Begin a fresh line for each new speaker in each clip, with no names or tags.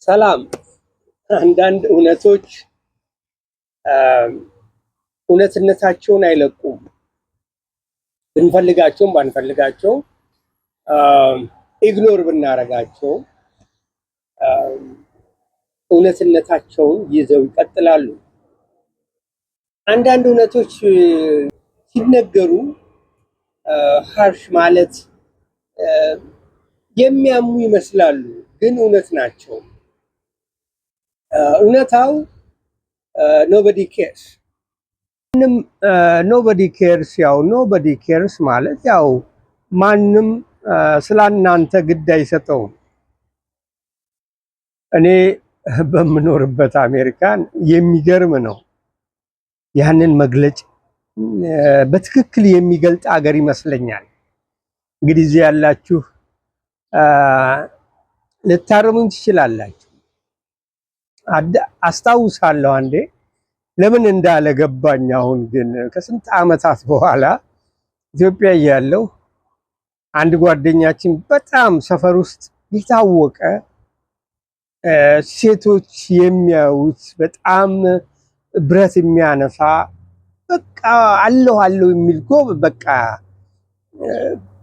ሰላም። አንዳንድ እውነቶች እውነትነታቸውን አይለቁም። ብንፈልጋቸውም ባንፈልጋቸውም ኢግኖር ብናረጋቸው እውነትነታቸውን ይዘው ይቀጥላሉ። አንዳንድ እውነቶች ሲነገሩ ሃርሽ ማለት የሚያሙ ይመስላሉ፣ ግን እውነት ናቸው። እውነታው ኖበዲ ኬርስ ማንም ኖበዲ ኬርስ ያው ኖበዲ ኬርስ ማለት ያው ማንም ስላናንተ ግድ አይሰጠውም። እኔ በምኖርበት አሜሪካን የሚገርም ነው። ያንን መግለጽ በትክክል የሚገልጥ ሀገር ይመስለኛል። እንግዲህ እዚህ ያላችሁ ልታረሙኝ ትችላላችሁ። አስታውሳለሁ አንዴ ለምን እንዳለ ገባኝ። አሁን ግን ከስንት ዓመታት በኋላ ኢትዮጵያ እያለሁ አንድ ጓደኛችን በጣም ሰፈር ውስጥ የታወቀ ሴቶች የሚያዩት በጣም ብረት የሚያነሳ በቃ አለው የሚል ጎብ በቃ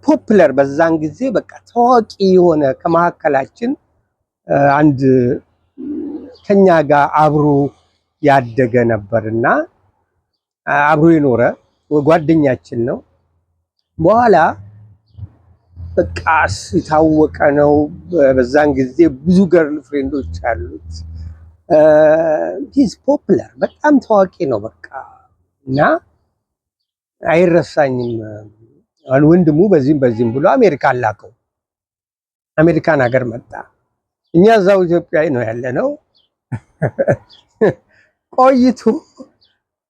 ፖፑለር በዛን ጊዜ በቃ ታዋቂ የሆነ ከመካከላችን አንድ ከኛ ጋር አብሮ ያደገ ነበርና አብሮ የኖረ ጓደኛችን ነው። በኋላ በቃ የታወቀ ነው። በዛን ጊዜ ብዙ ገርል ፍሬንዶች አሉት። ሂዝ ፖፑለር በጣም ታዋቂ ነው በቃ እና አይረሳኝም። ወንድሙ በዚህም ብሎ አሜሪካን ላከው። አሜሪካን ሀገር መጣ። እኛ እዛው ኢትዮጵያ ነው ያለነው። ቆይቶ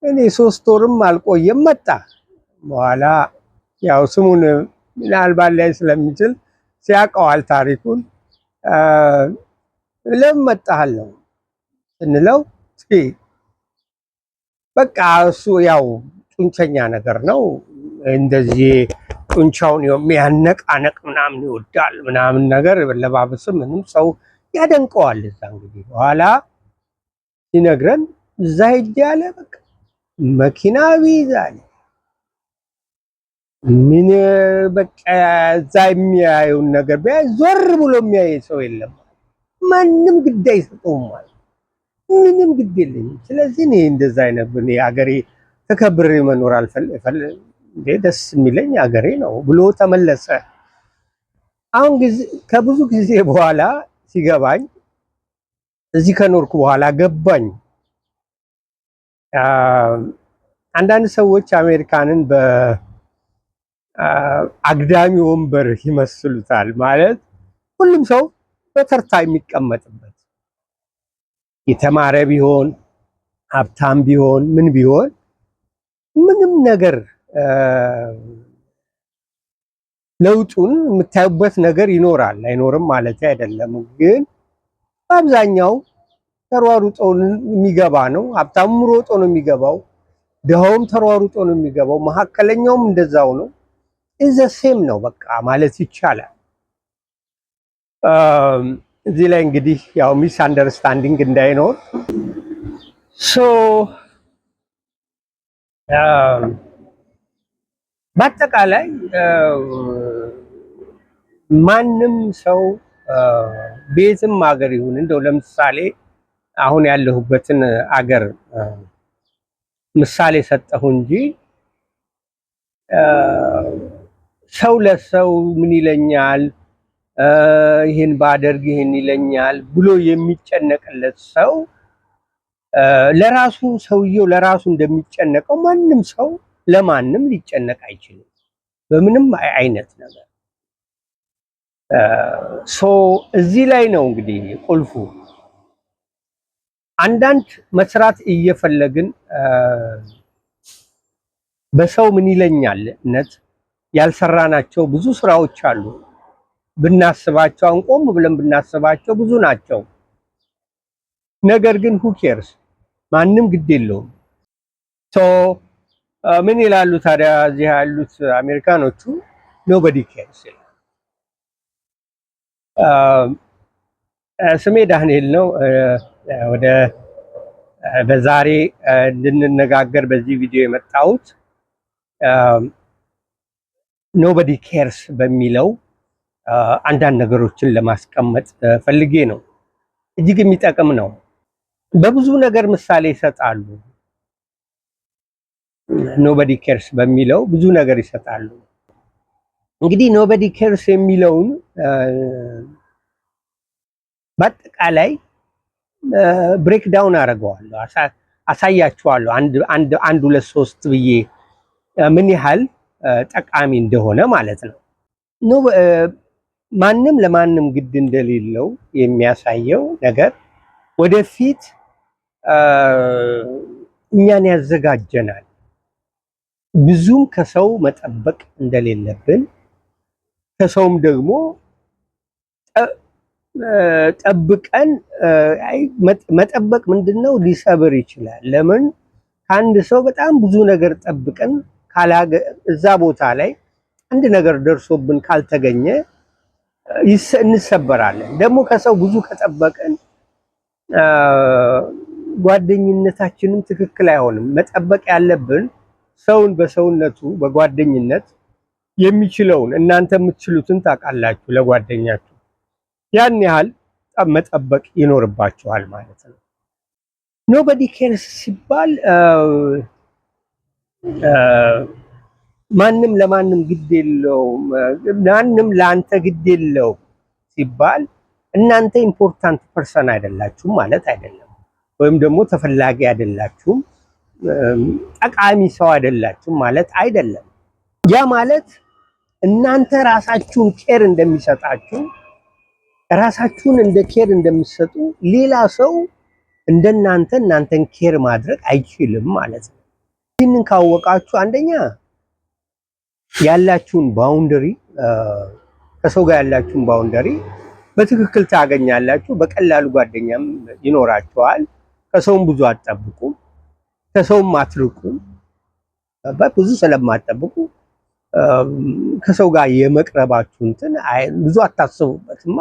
እኔ 3 ወርም አልቆየም መጣ። በኋላ ያው ስሙን ምናልባት ላይ ስለሚችል ሲያውቀዋል ታሪኩን። ለምን መጣህ ነው እንለው። በቃ እሱ ያው ጡንቸኛ ነገር ነው። እንደዚህ ጡንቻውን የሚያነቃነቅ ምናምን ይወዳል ምናምን ነገር ለባብስም ምንም ሰው ያደንቀዋል። እዛ እንግዲህ በኋላ ሲነግረን እዛ ሄድ ያለ በቃ መኪና ቢይዛል ምን በቃ እዛ የሚያየውን ነገር ቢያይ ዞር ብሎ የሚያይ ሰው የለም። ማንም ግድ አይሰጠውም ማለት ምንም ግድ የለኝም። ስለዚህ እኔ እንደዛ አይነት እኔ አገሬ ተከብሬ መኖር አልፈልግም። ደስ የሚለኝ አገሬ ነው ብሎ ተመለሰ። አሁን ከብዙ ጊዜ በኋላ ሲገባኝ እዚህ ከኖርኩ በኋላ ገባኝ። አንዳንድ ሰዎች አሜሪካንን በአግዳሚ ወንበር ይመስሉታል። ማለት ሁሉም ሰው በተርታ የሚቀመጥበት የተማረ ቢሆን ሀብታም ቢሆን ምን ቢሆን ምንም ነገር ለውጡን የምታዩበት ነገር ይኖራል። አይኖርም ማለት አይደለም፣ ግን አብዛኛው ተሯሩጦ የሚገባ ነው። ሀብታሙ ሮጦ ነው የሚገባው፣ ድሃውም ተሯሩጦ ነው የሚገባው፣ መካከለኛውም እንደዛው ነው። ሴም ነው በቃ ማለት ይቻላል። እዚህ ላይ እንግዲህ ያው ሚስ አንደርስታንዲንግ እንዳይኖር በአጠቃላይ ማንም ሰው ቤትም ሀገር ይሁን እንደው ለምሳሌ አሁን ያለሁበትን አገር ምሳሌ ሰጠሁ እንጂ ሰው ለሰው ምን ይለኛል ይሄን ባደርግ ይሄን ይለኛል ብሎ የሚጨነቅለት ሰው ለራሱ ሰውየው ለራሱ እንደሚጨነቀው ማንም ሰው ለማንም ሊጨነቅ አይችልም በምንም አይነት ነገር። እዚህ ላይ ነው እንግዲህ ቁልፉ። አንዳንድ መስራት እየፈለግን በሰው ምን ይለኛልነት ያልሰራናቸው ብዙ ስራዎች አሉ። ብናስባቸው አንቆም ብለን ብናስባቸው ብዙ ናቸው። ነገር ግን who cares ማንም ግድ የለውም። ምን ይላሉ ታዲያ እዚህ ያሉት አሜሪካኖቹ? nobody cares። ስሜ ዳንኤል ነው። ወደ በዛሬ እንድንነጋገር በዚህ ቪዲዮ የመጣሁት ኖበዲ ኬርስ በሚለው አንዳንድ ነገሮችን ለማስቀመጥ ፈልጌ ነው። እጅግ የሚጠቅም ነው። በብዙ ነገር ምሳሌ ይሰጣሉ። ኖበዲ ኬርስ በሚለው ብዙ ነገር ይሰጣሉ። እንግዲህ ኖበዲ ኬርስ የሚለውን በአጠቃላይ ብሬክ ዳውን አደርገዋለሁ፣ አሳያችኋለሁ አንድ ሁለት ሶስት ብዬ ምን ያህል ጠቃሚ እንደሆነ ማለት ነው። ማንም ለማንም ግድ እንደሌለው የሚያሳየው ነገር ወደፊት እኛን ያዘጋጀናል። ብዙም ከሰው መጠበቅ እንደሌለብን ከሰውም ደግሞ ጠብቀን መጠበቅ ምንድነው ሊሰብር ይችላል። ለምን ከአንድ ሰው በጣም ብዙ ነገር ጠብቀን እዛ ቦታ ላይ አንድ ነገር ደርሶብን ካልተገኘ እንሰበራለን። ደግሞ ከሰው ብዙ ከጠበቀን ጓደኝነታችንም ትክክል አይሆንም። መጠበቅ ያለብን ሰውን በሰውነቱ በጓደኝነት የሚችለውን እናንተ የምትችሉትን ታውቃላችሁ ለጓደኛችሁ ያን ያህል መጠበቅ ይኖርባችኋል ማለት ነው። ኖበዲ ኬርስ ሲባል ማንም ለማንም ግድ የለውም፣ ማንም ለአንተ ግድ የለውም ሲባል እናንተ ኢምፖርታንት ፐርሰን አይደላችሁም ማለት አይደለም። ወይም ደግሞ ተፈላጊ አይደላችሁም፣ ጠቃሚ ሰው አይደላችሁም ማለት አይደለም። ያ ማለት እናንተ ራሳችሁን ኬር እንደሚሰጣችሁ ራሳችሁን እንደ ኬር እንደምትሰጡ ሌላ ሰው እንደናንተ እናንተን ኬር ማድረግ አይችልም ማለት ነው። ይህንን ካወቃችሁ አንደኛ ያላችሁን ባውንደሪ ከሰው ጋር ያላችሁን ባውንደሪ በትክክል ታገኛላችሁ። በቀላሉ ጓደኛም ይኖራችኋል። ከሰውም ብዙ አትጠብቁም፣ ከሰውም አትርቁም። ብዙ ስለማትጠብቁ ከሰው ጋር የመቅረባችሁ እንትን ብዙ አታስቡበትማ።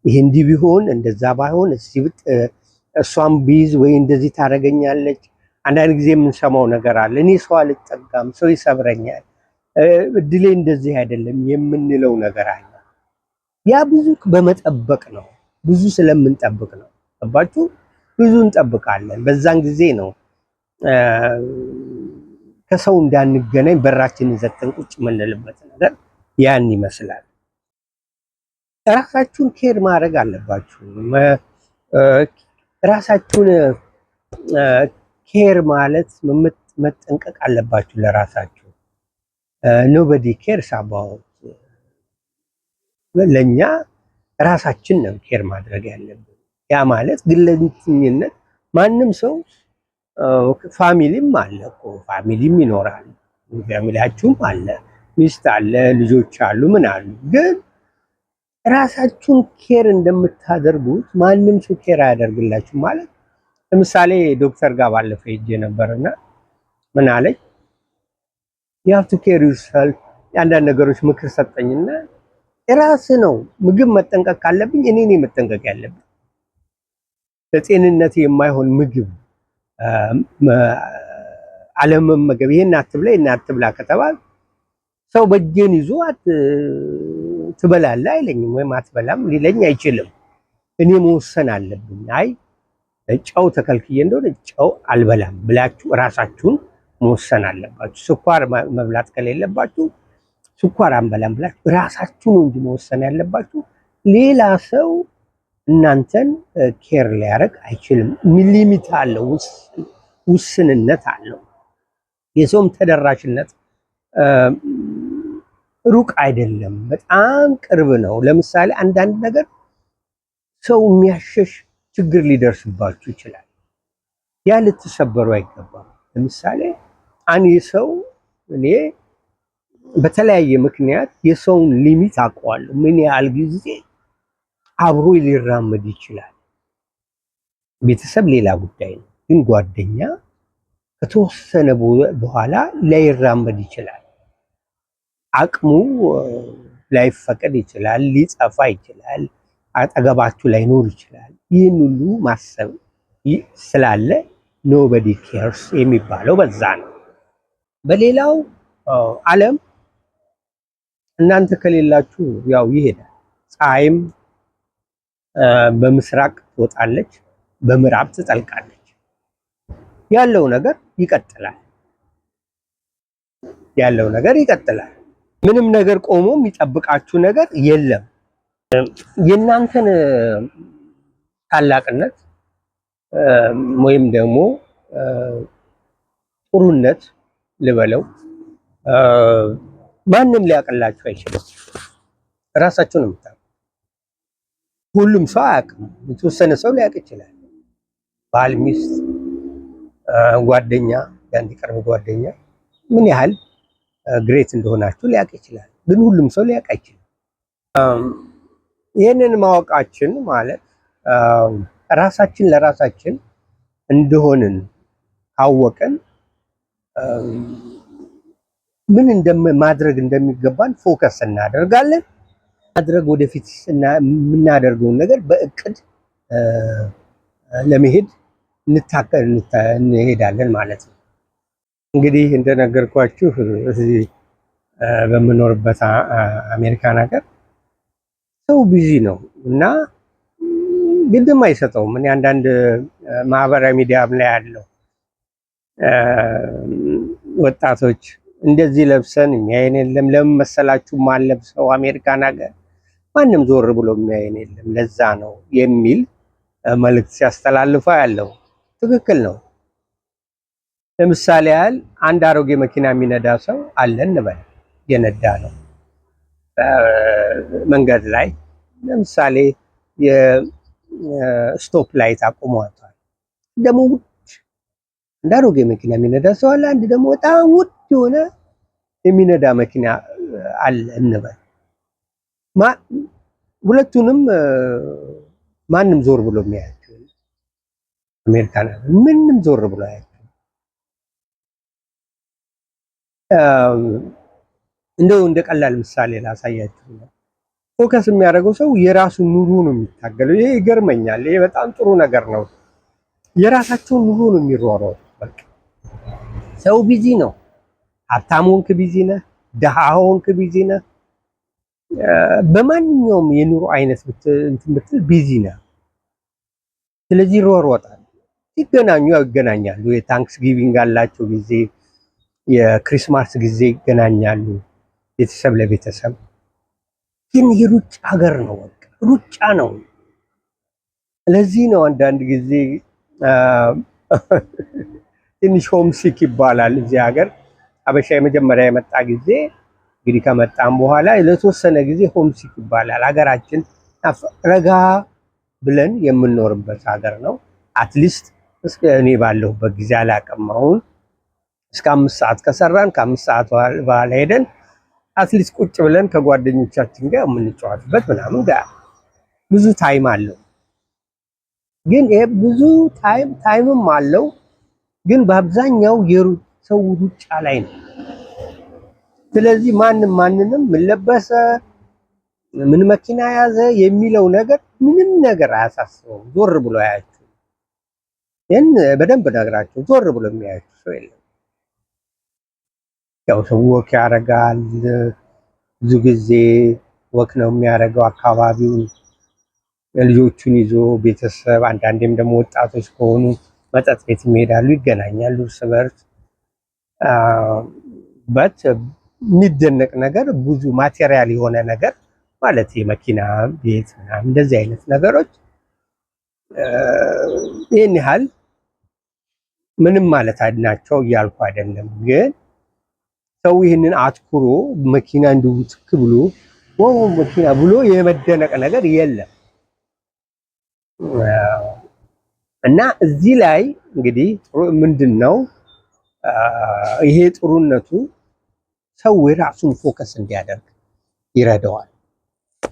ይሄ እንዲህ ቢሆን እንደዛ ባይሆን እሷም ቢይዝ ወይ እንደዚህ ታደርገኛለች። አንዳንድ ጊዜ የምንሰማው ነገር አለ። እኔ ሰው አልጠጋም፣ ሰው ይሰብረኛል፣ እድሌ እንደዚህ አይደለም የምንለው ነገር አለ። ያ ብዙ በመጠበቅ ነው፣ ብዙ ስለምንጠብቅ ነው። ገባችሁ? ብዙ እንጠብቃለን። በዛን ጊዜ ነው ከሰው እንዳንገናኝ በራችንን ዘግተን ቁጭ የምንልበት ነገር ያን ይመስላል። ራሳችሁን ኬር ማድረግ አለባችሁ። ራሳችሁን ኬር ማለት መጠንቀቅ አለባችሁ ለራሳችሁ። ኖበዲ ኬርስ አባውት ለኛ ራሳችን ነው ኬር ማድረግ ያለብን። ያ ማለት ግለኝነት ማንም ሰው ፋሚሊም አለ እኮ ፋሚሊም ይኖራል። ፋሚሊያችሁም አለ፣ ሚስት አለ፣ ልጆች አሉ፣ ምን አሉ። ግን ራሳችሁን ኬር እንደምታደርጉት ማንም ሰው ኬር አያደርግላችሁ ማለት። ለምሳሌ ዶክተር ጋር ባለፈው ሄጄ ነበርና ምን አለኝ፣ you have to care yourself አንዳንድ ነገሮች ምክር ሰጠኝና ራስ ነው ምግብ መጠንቀቅ ካለብኝ እኔ ነኝ መጠንቀቅ ያለብኝ። ለጤንነት የማይሆን ምግብ አለመመገብ፣ ይሄን አትብላ ይሄን አትብላ ከተባለ ሰው በእጄን ይዞ ትበላለህ አይለኝም፣ ወይም አትበላም ሊለኝ አይችልም። እኔ መወሰን አለብኝ። አይ ጨው ተከልክዬ እንደሆነ ጨው አልበላም ብላችሁ ራሳችሁን መወሰን አለባችሁ። ስኳር መብላት ከሌለባችሁ ስኳር አንበላም ብላችሁ ራሳችሁ ነው እንጂ መወሰን ያለባችሁ። ሌላ ሰው እናንተን ኬር ሊያደርግ አይችልም። ሊሚት አለው፣ ውስንነት አለው። የሰውም ተደራሽነት ሩቅ አይደለም፣ በጣም ቅርብ ነው። ለምሳሌ አንዳንድ ነገር ሰው የሚያሸሽ ችግር ሊደርስባችሁ ይችላል። ያ ልትሰበሩ አይገባም። ለምሳሌ አንድ ሰው እኔ በተለያየ ምክንያት የሰውን ሊሚት አውቀዋለሁ። ምን ያህል ጊዜ አብሮ ሊራመድ ይችላል። ቤተሰብ ሌላ ጉዳይ ነው፣ ግን ጓደኛ ከተወሰነ በኋላ ላይራመድ ይችላል። አቅሙ ላይፈቀድ ይችላል፣ ሊጠፋ ይችላል። አጠገባችሁ ላይኖር ይችላል። ይህን ሁሉ ማሰብ ስላለ ኖበዲ ኬርስ የሚባለው በዛ ነው። በሌላው ዓለም እናንተ ከሌላችሁ ያው ይሄዳል። ፀሐይም በምስራቅ ትወጣለች፣ በምዕራብ ትጠልቃለች። ያለው ነገር ይቀጥላል። ምንም ነገር ቆሞ የሚጠብቃችሁ ነገር የለም። የእናንተን ታላቅነት ወይም ደግሞ ጥሩነት ልበለው ማንም ሊያቀላችሁ አይችልም። ራሳችሁ ነው የምታውቁት። ሁሉም ሰው አያውቅም። የተወሰነ ሰው ሊያውቅ ይችላል። ባል፣ ሚስት፣ ጓደኛ፣ የአንድ ቅርብ ጓደኛ ምን ያህል ግሬት እንደሆናችሁ ሊያውቅ ይችላል። ግን ሁሉም ሰው ሊያውቅ አይችልም። ይህንን ማወቃችን ማለት ራሳችን ለራሳችን እንደሆንን ካወቅን ምን ማድረግ እንደሚገባን ፎከስ እናደርጋለን። ማድረግ ወደፊት የምናደርገውን ነገር በእቅድ ለመሄድ እንሄዳለን ማለት ነው። እንግዲህ እንደነገርኳችሁ እዚህ በምኖርበት አሜሪካን ሀገር ሰው ቢዚ ነው እና ግድም አይሰጠውም። እኔ አንዳንድ ማህበራዊ ሚዲያም ላይ ያለው ወጣቶች እንደዚህ ለብሰን የሚያየን የለም። ለምን መሰላችሁ ማለብሰው አሜሪካን ሀገር ማንም ዞር ብሎ የሚያየን የለም፣ ለዛ ነው የሚል መልእክት ሲያስተላልፋ ያለው ትክክል ነው። ለምሳሌ ያህል አንድ አሮጌ መኪና የሚነዳ ሰው አለ እንበል፣ የነዳ ነው መንገድ ላይ ለምሳሌ የስቶፕ ላይት አቁሟታል። ደግሞ ውድ አንድ አሮጌ መኪና የሚነዳ ሰው አለ፣ አንድ ደግሞ በጣም ውድ የሆነ የሚነዳ መኪና አለ እንበል። ሁለቱንም ማንም ዞር ብሎ የሚያያቸው አሜሪካን ምንም ዞር ብሎ ያያቸው። እንደው እንደ ቀላል ምሳሌ ላሳያችሁ ነው። ፎከስ የሚያደርገው ሰው የራሱን ኑሮ ነው የሚታገለው። ይሄ ይገርመኛል። ይሄ በጣም ጥሩ ነገር ነው። የራሳቸውን ኑሮ ነው የሚሯሯጡት። በቃ ሰው ቢዚ ነው። ሀብታም ሆንክ ቢዚ ነህ፣ ደሃ ሆንክ ቢዚ ነህ። በማንኛውም የኑሮ አይነት ብትል ቢዚ ነህ። ስለዚህ ይሯሯጣል። ሲገናኙ ይገናኛሉ። የታንክስ ጊቪንግ አላቸው ጊዜ፣ የክሪስማስ ጊዜ ይገናኛሉ፣ ቤተሰብ ለቤተሰብ። ግን የሩጫ ሀገር ነው፣ በቃ ሩጫ ነው። ለዚህ ነው አንዳንድ ጊዜ ትንሽ ሆምሲክ ይባላል እዚህ ሀገር። አበሻ የመጀመሪያ የመጣ ጊዜ እንግዲህ ከመጣም በኋላ ለተወሰነ ጊዜ ሆምሲክ ይባላል። ሀገራችን ረጋ ብለን የምንኖርበት ሀገር ነው። አትሊስት እስከ እኔ ባለሁበት ጊዜ አላውቅም። አሁን እስከ 5 ሰዓት ከሰራን ከ5 ሰዓት በኋላ ሄደን አትሊስት ቁጭ ብለን ከጓደኞቻችን ጋር የምንጫወትበት ምናምን ጋር ብዙ ታይም አለው። ግን ይሄ ብዙ ታይምም አለው፣ ግን በአብዛኛው የሰው ሩጫ ላይ ነው። ስለዚህ ማንንም ምን ለበሰ፣ ምን መኪና ያዘ የሚለው ነገር ምንም ነገር አያሳስበውም። ዞር ብሎ ያያችሁ፣ ይህን በደንብ ነግራችሁ፣ ዞር ብሎ የሚያያችሁ ሰው የለም። ያው ሰው ወክ ያደርጋል። ብዙ ጊዜ ወክ ነው የሚያደርገው አካባቢውን ልጆቹን ይዞ ቤተሰብ፣ አንዳንዴም ደግሞ ወጣቶች ከሆኑ መጠጥ ቤት ይሄዳሉ፣ ይገናኛሉ እርስ በርስ። በት የሚደነቅ ነገር ብዙ ማቴሪያል የሆነ ነገር ማለት የመኪና ቤት ምናምን እንደዚህ አይነት ነገሮች ይህን ያህል ምንም ማለት ናቸው እያልኩ አይደለም። ግን ሰው ይህንን አትኩሮ መኪና እንዲሁ ትክ ብሎ መኪና ብሎ የመደነቅ ነገር የለም። እና እዚህ ላይ እንግዲህ ምንድን ነው ይሄ ጥሩነቱ ሰው የራሱን ፎከስ እንዲያደርግ ይረዳዋል።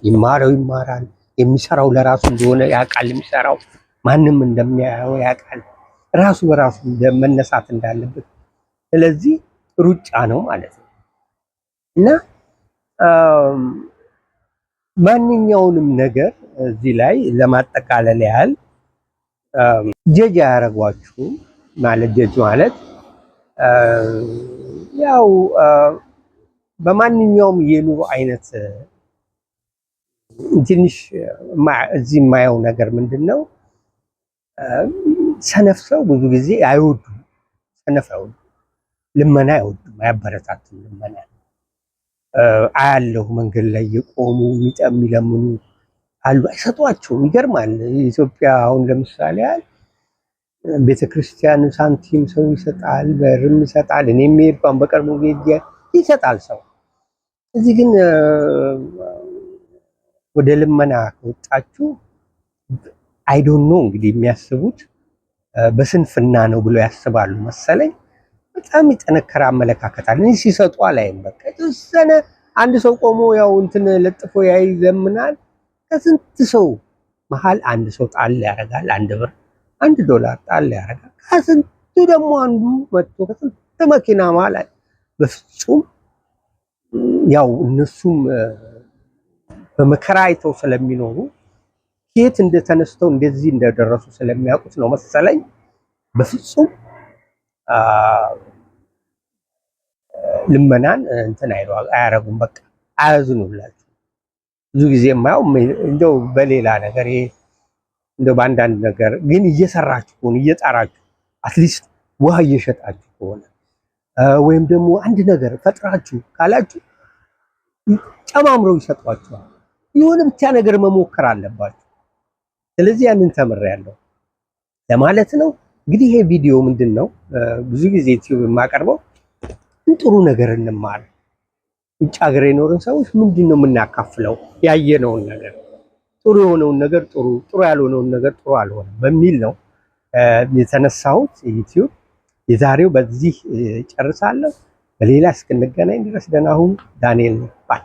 ይማራል። የሚሰራው ለራሱ እንደሆነ ያውቃል። የሚሰራው ማንም እንደሚያየው ያውቃል። ራሱ በራሱ መነሳት እንዳለበት። ስለዚህ ሩጫ ነው ማለት ነው። እና ማንኛውንም ነገር እዚህ ላይ ለማጠቃለል ያህል ጀጅ አያደርጓችሁም ማለት ጀጅ ማለት ያው በማንኛውም የኑሮ አይነት ትንሽ እዚህ የማየው ነገር ምንድን ነው? ሰነፍ ሰው ብዙ ጊዜ አይወዱም። ሰነፍ አይወዱም፣ ልመና አይወዱም፣ አያበረታቱም። ልመና አያለሁ መንገድ ላይ የቆሙ የሚለምኑ አሉ፣ አይሰጧቸውም። ይገርማል። ኢትዮጵያ አሁን ለምሳሌ ያህል ቤተክርስቲያን ሳንቲም ሰው ይሰጣል፣ በርም ይሰጣል። እኔ የሚሄድኳን በቀርቡ ጌጅ ይሰጣል ሰው። እዚህ ግን ወደ ልመና ከወጣችሁ አይዶን ነው እንግዲህ የሚያስቡት በስንፍና ነው ብሎ ያስባሉ መሰለኝ። በጣም የጠነከረ አመለካከት አለ። እኔ ሲሰጡ አላይም። በቃ የተወሰነ አንድ ሰው ቆሞ ያው እንትን ለጥፎ ያይዘምናል። ከስንት ሰው መሀል አንድ ሰው ጣል ያደርጋል፣ $1 $1 ጣል ያደርጋል። ከስንቱ ደግሞ አንዱ መጥቶ ከስንት መኪና መሀል በፍጹም ያው እነሱም በመከራ አይተው ስለሚኖሩ ከየት እንደተነስተው እንደዚህ እንደደረሱ ስለሚያውቁት ነው መሰለኝ በፍጹም ልመናን እንትን አያረጉም። በቃ አያዝኑላችሁ። ብዙ ጊዜ የማየው እንደው በሌላ ነገር እንደው በአንዳንድ ነገር ግን እየሰራችሁ ከሆነ እየጣራችሁ አትሊስት ውሃ እየሸጣችሁ ከሆነ ወይም ደግሞ አንድ ነገር ፈጥራችሁ ካላችሁ ጨማምረው ይሰጧችኋል። የሆነ ብቻ ነገር መሞከር አለባችሁ። ስለዚህ ያንን ተምሬያለሁ ለማለት ነው። እንግዲህ ይሄ ቪዲዮ ምንድን ነው ብዙ ጊዜ ዩቲዩብ የማቀርበው ጥሩ ነገር እንማር፣ ውጭ ሀገር የኖርን ሰዎች ምንድን ነው የምናካፍለው ያየነውን ነገር፣ ጥሩ የሆነውን ነገር ጥሩ፣ ጥሩ ያልሆነውን ነገር ጥሩ አልሆነም በሚል ነው የተነሳሁት። ዩቲዩብ የዛሬው በዚህ ጨርሳለሁ። በሌላ እስክንገናኝ ድረስ ደህና ሁኑ። ዳንኤል ባይ